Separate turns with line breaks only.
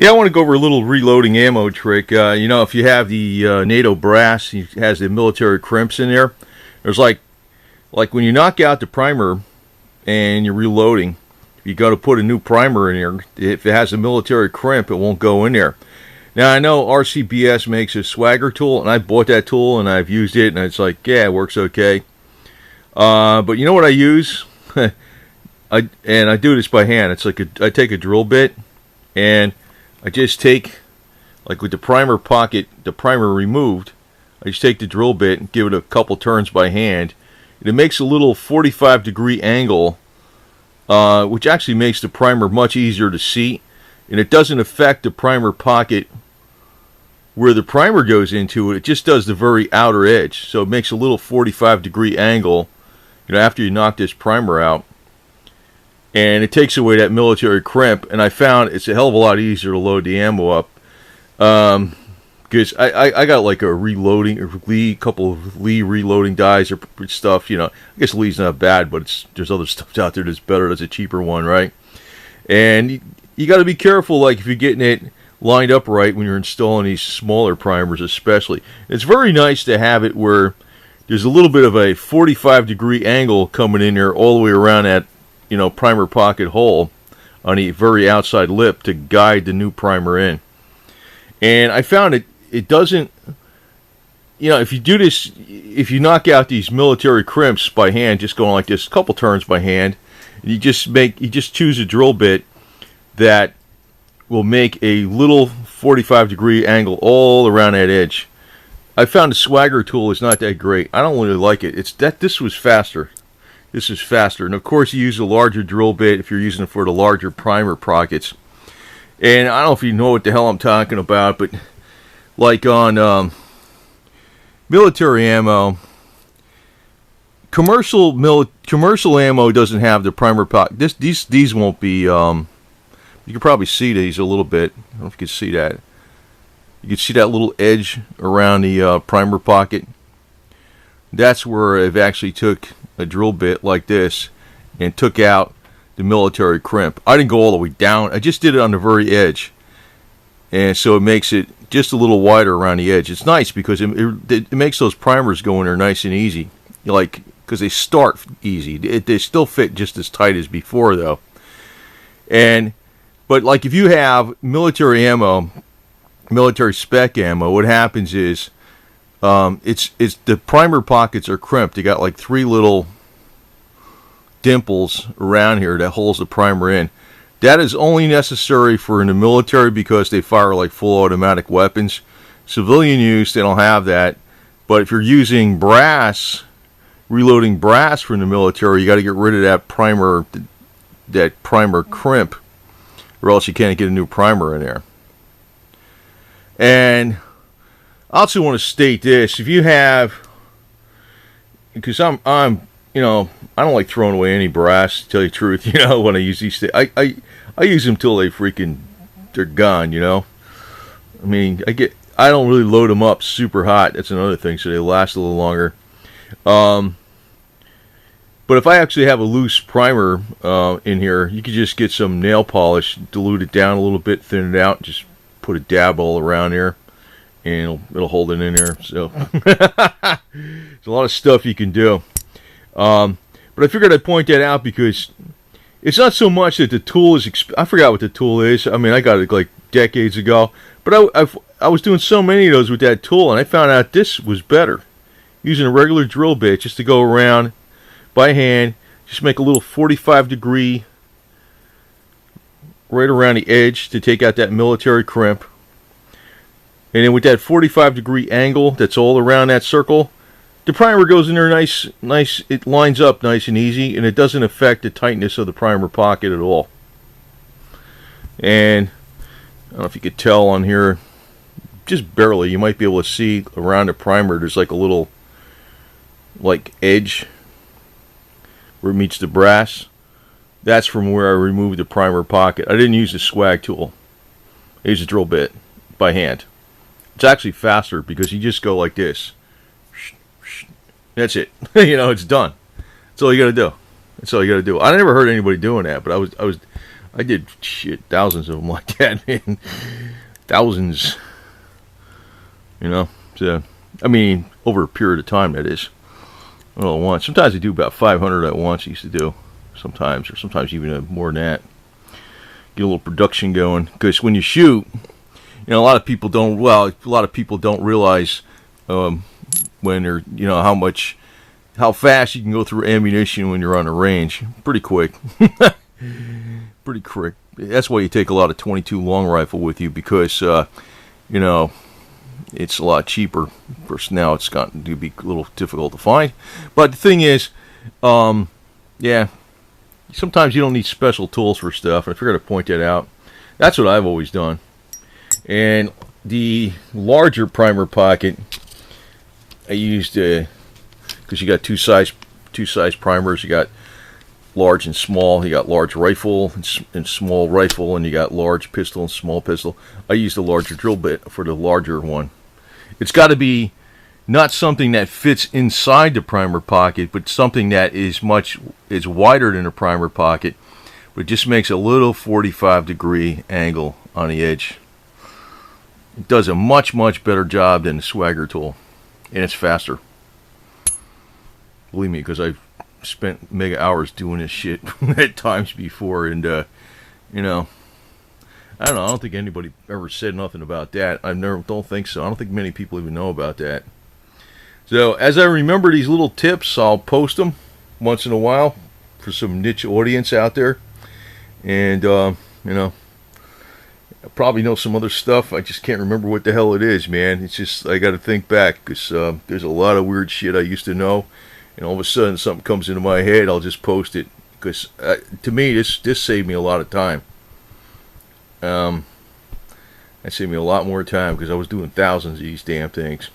Yeah, I want to go over a little reloading ammo trick. You know, if you have the NATO brass, it has the military crimps in there. There's like when you knock out the primer and you're reloading, you got to put a new primer in there. If it has a military crimp, it won't go in there. Now, I know RCBS makes a swagger tool, and I bought that tool, and I've used it, and it's like, yeah, it works okay. But you know what I use? I do this by hand. It's like I take a drill bit, and I just take, like with the primer pocket, the primer removed, I just take the drill bit and give it a couple turns by hand. And it makes a little 45-degree angle, which actually makes the primer much easier to see. And it doesn't affect the primer pocket where the primer goes into it. It just does the very outer edge. So it makes a little 45-degree angle, you know, after you knock this primer out. And it takes away that military crimp, and I found it's a hell of a lot easier to load the ammo up. Because I got like a couple of Lee reloading dies or stuff, you know. I guess Lee's not bad, but there's other stuff out there that's better. That's a cheaper one, right? And you got to be careful, like if you're getting it lined up right when you're installing these smaller primers especially. It's very nice to have it where there's a little bit of a 45-degree angle coming in there all the way around that, you know, primer pocket hole on the very outside lip to guide the new primer in. And I found it doesn't, you know, if you do this, if you knock out these military crimps by hand, just going like this, a couple turns by hand, you just choose a drill bit that will make a little 45-degree angle all around that edge. I found the swagger tool is not that great. I don't really like it. This was faster. This is faster. And of course you use a larger drill bit if you're using it for the larger primer pockets. And I don't know if you know what the hell I'm talking about, but like on military ammo, commercial ammo doesn't have the primer pocket. These won't be, you can probably see these a little bit. I don't know if you can see that. You can see that little edge around the primer pocket. That's where I've actually took a drill bit like this and took out the military crimp. I didn't go all the way down. I just did it on the very edge, and so it makes it just a little wider around the edge. It's nice because it makes those primers go in there nice and easy, like because they start easy. They still fit just as tight as before though. But like if you have military ammo, military spec ammo, what happens is it's the primer pockets are crimped. They got like 3 little dimples around here that holds the primer in. That is only necessary for in the military because they fire like full automatic weapons. Civilian use, they don't have that. But if you're using brass, reloading brass from the military, you got to get rid of that primer crimp, or else you can't get a new primer in there. And I also want to state this: if you have, because I'm you know, I don't like throwing away any brass, to tell you the truth, you know, when I use these things. I use them till they're gone, you know. I mean, I don't really load them up super hot. That's another thing, so they last a little longer. But if I actually have a loose primer in here, you could just get some nail polish, dilute it down a little bit, thin it out, just put a dab all around there, and it'll hold it in there. So there's a lot of stuff you can do. But I figured I'd point that out because it's not so much that the tool is, I forgot what the tool is. I mean, I got it like decades ago, but I was doing so many of those with that tool, and I found out this was better. Using a regular drill bit just to go around by hand, just make a little 45-degree right around the edge to take out that military crimp. And then with that 45-degree angle that's all around that circle, the primer goes in there nice. It lines up nice and easy, and it doesn't affect the tightness of the primer pocket at all. And I don't know if you could tell on here, just barely, you might be able to see around the primer there's like a little like edge where it meets the brass. That's from where I removed the primer pocket. I didn't use the swag tool. I used a drill bit by hand. It's actually faster because you just go like this. That's it. You know, it's done. That's all you got to do. That's all you got to do. I never heard anybody doing that, but I did shit, thousands of them like that, man. Thousands. You know, so I mean, over a period of time, that is. All at once. Sometimes I do about 500 at once. I used to do sometimes, or sometimes even more than that. Get a little production going, because when you shoot, you know, a lot of people don't. Well, a lot of people don't realize when they're, you know, how fast you can go through ammunition when you're on the range. Pretty quick. Pretty quick. That's why you take a lot of 22 long rifle with you, because you know, it's a lot cheaper. Of course, now it's gotten to be a little difficult to find. But the thing is, yeah, sometimes you don't need special tools for stuff. I forgot to point that out. That's what I've always done. And the larger primer pocket, I used because you got two size primers. You got large and small. You got large rifle and small rifle, and you got large pistol and small pistol. I used a larger drill bit for the larger one. It's got to be not something that fits inside the primer pocket, but something that is wider than a primer pocket, but just makes a little 45-degree angle on the edge. It does a much better job than the Swagger tool, and it's faster. Believe me, because I've spent mega hours doing this shit at times before, and you know, I don't know. I don't think anybody ever said nothing about that. Don't think so. I don't think many people even know about that. So as I remember these little tips, I'll post them once in a while for some niche audience out there, and you know, I probably know some other stuff. I just can't remember what the hell it is, man. It's just I got to think back, because there's a lot of weird shit I used to know. And all of a sudden something comes into my head, I'll just post it, because to me this saved me a lot of time. That saved me a lot more time, because I was doing thousands of these damn things.